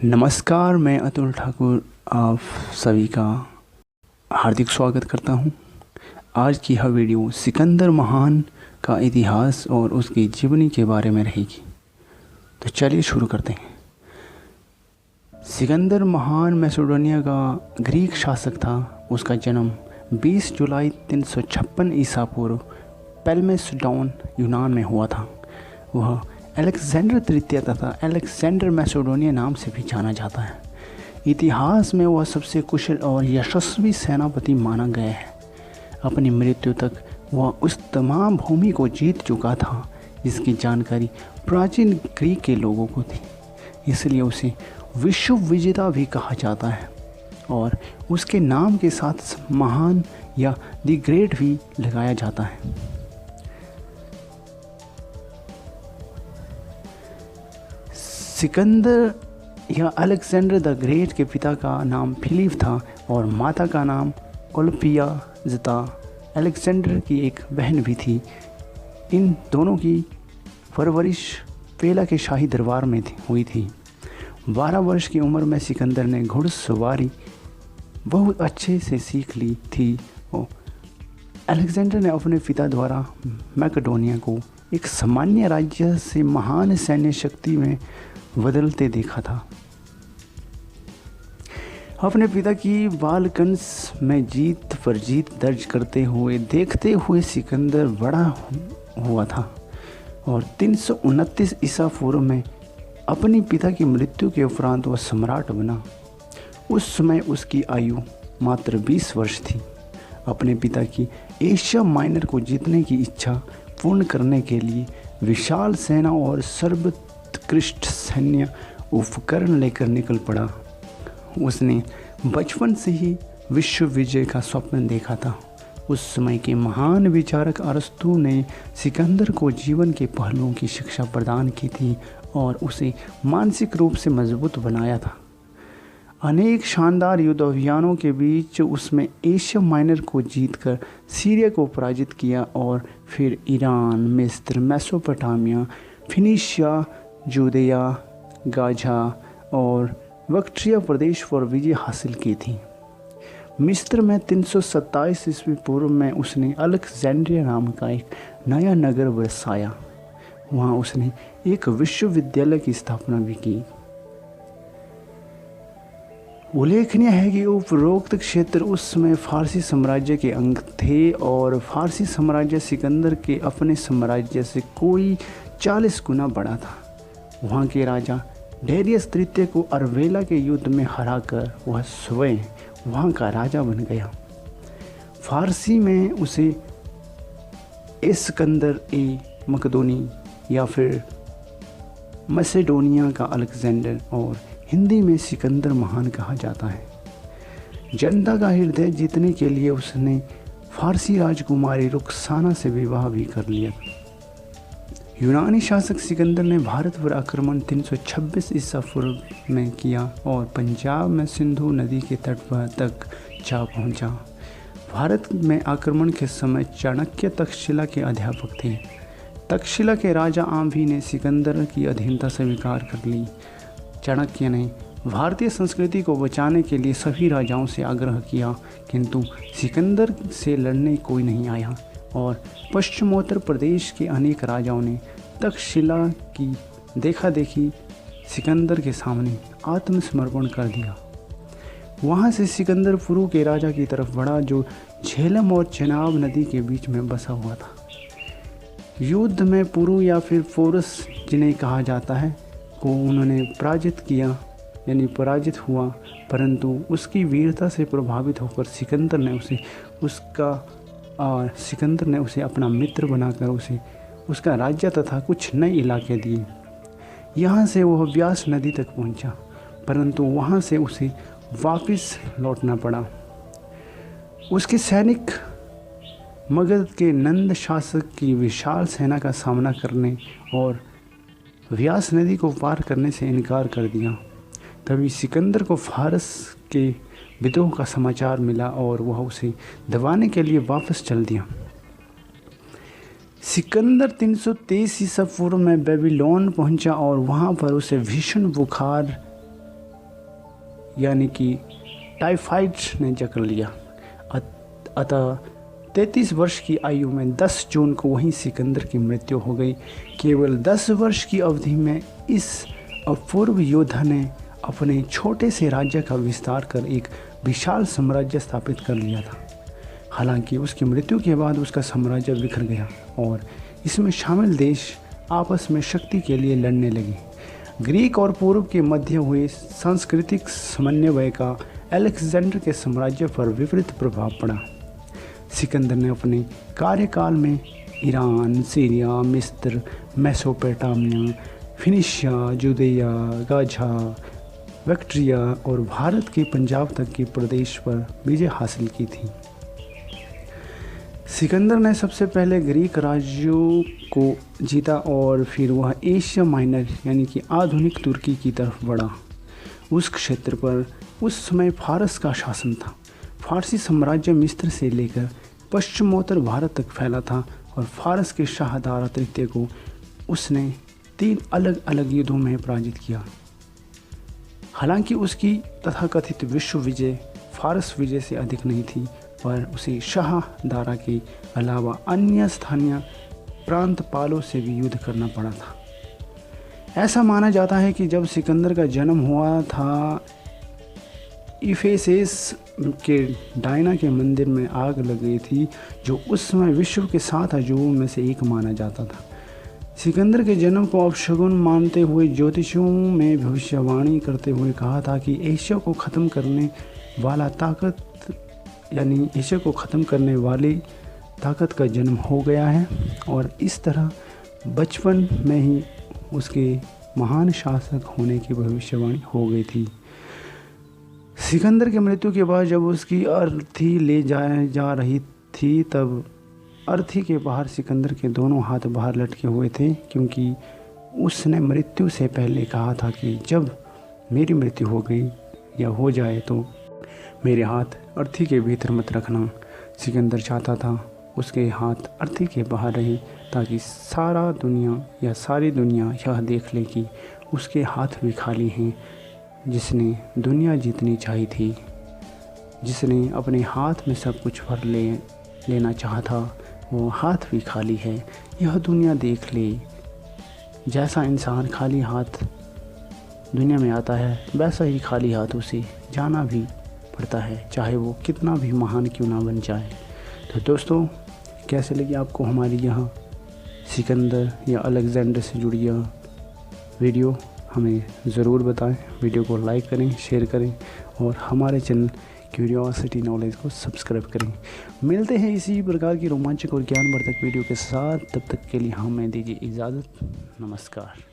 नमस्कार, मैं अतुल ठाकुर आप सभी का हार्दिक स्वागत करता हूं। आज की यह वीडियो सिकंदर महान का इतिहास और उसकी जीवनी के बारे में रहेगी। तो चलिए शुरू करते हैं। सिकंदर महान मैसेडोनिया का ग्रीक शासक था। उसका जन्म 20 जुलाई 356 ईसा पूर्व पेलमेस डाउन यूनान में हुआ था। वह अलेक्जेंडर तृतीय तथा अलेक्जेंडर मैसेडोनिया नाम से भी जाना जाता है। इतिहास में वह सबसे कुशल और यशस्वी सेनापति माना गया है। अपनी मृत्यु तक वह उस तमाम भूमि को जीत चुका था जिसकी जानकारी प्राचीन ग्रीक के लोगों को थी, इसलिए उसे विश्व विजेता भी कहा जाता है और उसके नाम के साथ महान या द ग्रेट भी लगाया जाता है। सिकंदर या अलेक्जेंडर द ग्रेट के पिता का नाम फिलिप था और माता का नाम ओलंपिया जता। अलेक्जेंडर की एक बहन भी थी। इन दोनों की परवरिश पेला के शाही दरबार में हुई थी। 12 वर्ष की उम्र में सिकंदर ने घुड़सवारी बहुत अच्छे से सीख ली थी। अलेक्जेंडर ने अपने पिता द्वारा मैकेडोनिया को एक सामान्य राज्य से महान सैन्य शक्ति में बदलते देखा था। अपने पिता की बालकंस में जीत पर जीत दर्ज करते हुए देखते हुए सिकंदर बड़ा हुआ था और 329 ईसा पूर्व में अपने पिता की मृत्यु के उपरांत वह सम्राट बना। उस समय उसकी आयु मात्र 20 वर्ष थी। अपने पिता की एशिया माइनर को जीतने की इच्छा पूर्ण करने के लिए विशाल सेना और सर्वोत्कृष्ट सैन्य उपकरण लेकर निकल पड़ा। उसने बचपन से ही विश्व विजय का स्वप्न देखा था। उस समय के महान विचारक अरस्तु ने सिकंदर को जीवन के पहलुओं की शिक्षा प्रदान की थी और उसे मानसिक रूप से मजबूत बनाया था। अनेक शानदार युद्ध अभियानों के बीच उसने एशिया माइनर को जीतकर सीरिया को पराजित किया और फिर ईरान, मिस्र, मेसोपोटामिया, फिनिशिया, जूदिया, गाजा और बक्ट्रिया प्रदेश पर विजय हासिल की थी। मिस्र में 327 ईस्वी पूर्व में उसने अलेक्जेंड्रिया नाम का एक नया नगर बसाया। वहाँ उसने एक विश्वविद्यालय की स्थापना भी की। उल्लेखनीय है कि उपरोक्त क्षेत्र उस समय फारसी साम्राज्य के अंग थे और फारसी साम्राज्य सिकंदर के अपने साम्राज्य से कोई 40 गुना बड़ा था। वहाँ के राजा डेरियस तृतीय को अरवेला के युद्ध में हराकर वह स्वयं वहाँ का राजा बन गया। फारसी में उसे इस्कंदर ए मकदोनी या फिर मैसेडोनिया का अलेक्जेंडर और हिंदी में सिकंदर महान कहा जाता है। जनता का हृदय जीतने के लिए उसने फारसी राजकुमारी रुखसाना से विवाह भी कर लिया। यूनानी शासक सिकंदर ने भारत पर आक्रमण 326 ईसा पूर्व में किया और पंजाब में सिंधु नदी के तट पर तक जा पहुंचा। भारत में आक्रमण के समय चाणक्य तक्षशिला के अध्यापक थे। तक्षशिला के राजा आम्भी ने सिकंदर की अधीनता स्वीकार कर ली। चाणक्य ने भारतीय संस्कृति को बचाने के लिए सभी राजाओं से आग्रह किया, किंतु सिकंदर से लड़ने कोई नहीं आया और पश्चिमोत्तर प्रदेश के अनेक राजाओं ने तक्षशिला की देखा देखी सिकंदर के सामने आत्मसमर्पण कर दिया। वहाँ से सिकंदर पुरु के राजा की तरफ बढ़ा जो झेलम और चेनाब नदी के बीच में बसा हुआ था। युद्ध में पुरु या फिर फोरस जिन्हें कहा जाता है को उन्होंने पराजित किया यानी पराजित हुआ, परंतु उसकी वीरता से प्रभावित होकर सिकंदर ने उसे अपना मित्र बनाकर उसे उसका राज्य तथा कुछ नए इलाके दिए। यहाँ से वह व्यास नदी तक पहुँचा, परंतु वहाँ से उसे वापस लौटना पड़ा। उसके सैनिक मगध के नंद शासक की विशाल सेना का सामना करने और व्यास नदी को पार करने से इनकार कर दिया। तभी सिकंदर को फारस के विद्रोह का समाचार मिला और वह उसे दबाने के लिए वापस चल दिया। सिकंदर 323 ईसा पूर्व में बेबीलोन पहुंचा और वहां पर उसे भीषण बुखार यानी कि टाइफाइड ने जकड़ लिया। अतः 33 वर्ष की आयु में 10 जून को वहीं सिकंदर की मृत्यु हो गई। केवल 10 वर्ष की अवधि में इस अपूर्व योद्धा ने अपने छोटे से राज्य का विस्तार कर एक विशाल साम्राज्य स्थापित कर लिया था। हालांकि उसकी मृत्यु के बाद उसका साम्राज्य बिखर गया और इसमें शामिल देश आपस में शक्ति के लिए लड़ने लगे। ग्रीक और पूर्व के मध्य हुए सांस्कृतिक समन्वय का अलेक्जेंडर के साम्राज्य पर विपरीत प्रभाव पड़ा। सिकंदर ने अपने कार्यकाल में ईरान, सीरिया, मिस्र, मेसोपोटामिया, फिनिशिया, जुदेया, गाजा, बैक्ट्रिया और भारत के पंजाब तक के प्रदेश पर विजय हासिल की थी। सिकंदर ने सबसे पहले ग्रीक राज्यों को जीता और फिर वह एशिया माइनर यानी कि आधुनिक तुर्की की तरफ बढ़ा। उस क्षेत्र पर उस समय फारस का शासन था। फारसी साम्राज्य मिस्र से लेकर पश्चिमोत्तर भारत तक फैला था और फारस के शाहदारा तृतीय को उसने 3 अलग अलग युद्धों में पराजित किया। हालांकि उसकी तथाकथित विश्व विजय फारस विजय से अधिक नहीं थी, पर उसे शाहदारा के अलावा अन्य स्थानीय प्रांतपालों से भी युद्ध करना पड़ा था। ऐसा माना जाता है कि जब सिकंदर का जन्म हुआ था, इफेसस के डायना के मंदिर में आग लग गई थी, जो उस समय विश्व के 7 अजूबों में से एक माना जाता था। सिकंदर के जन्म को अपशगुन मानते हुए ज्योतिषियों में भविष्यवाणी करते हुए कहा था कि एशिया को ख़त्म करने वाला एशिया को ख़त्म करने वाली ताकत का जन्म हो गया है, और इस तरह बचपन में ही उसके महान शासक होने की भविष्यवाणी हो गई थी। सिकंदर की मृत्यु के बाद जब उसकी अर्थी ले जा रही थी, तब अर्थी के बाहर सिकंदर के दोनों हाथ बाहर लटके हुए थे, क्योंकि उसने मृत्यु से पहले कहा था कि जब मेरी मृत्यु हो गई या हो जाए तो मेरे हाथ अर्थी के भीतर मत रखना। सिकंदर चाहता था उसके हाथ अर्थी के बाहर रहे, ताकि सारी दुनिया यह देख ले कि उसके हाथ भी खाली हैं। जिसने दुनिया जीतनी चाहिए थी, जिसने अपने हाथ में सब कुछ भर लेना चाहा था, वो हाथ भी खाली है। यह दुनिया देख ले। जैसा इंसान खाली हाथ दुनिया में आता है, वैसा ही खाली हाथ उसे जाना भी पड़ता है, चाहे वो कितना भी महान क्यों ना बन जाए। तो दोस्तों, कैसे लगी आपको हमारी यह सिकंदर या अलेक्जेंडर से जुड़ी यह वीडियो, हमें ज़रूर बताएं। वीडियो को लाइक करें, शेयर करें और हमारे चैनल क्यूरियोसिटी नॉलेज को सब्सक्राइब करें। मिलते हैं इसी प्रकार की रोमांचक और ज्ञानवर्धक वीडियो के साथ। तब तक के लिए हमें दीजिए इजाज़त। नमस्कार।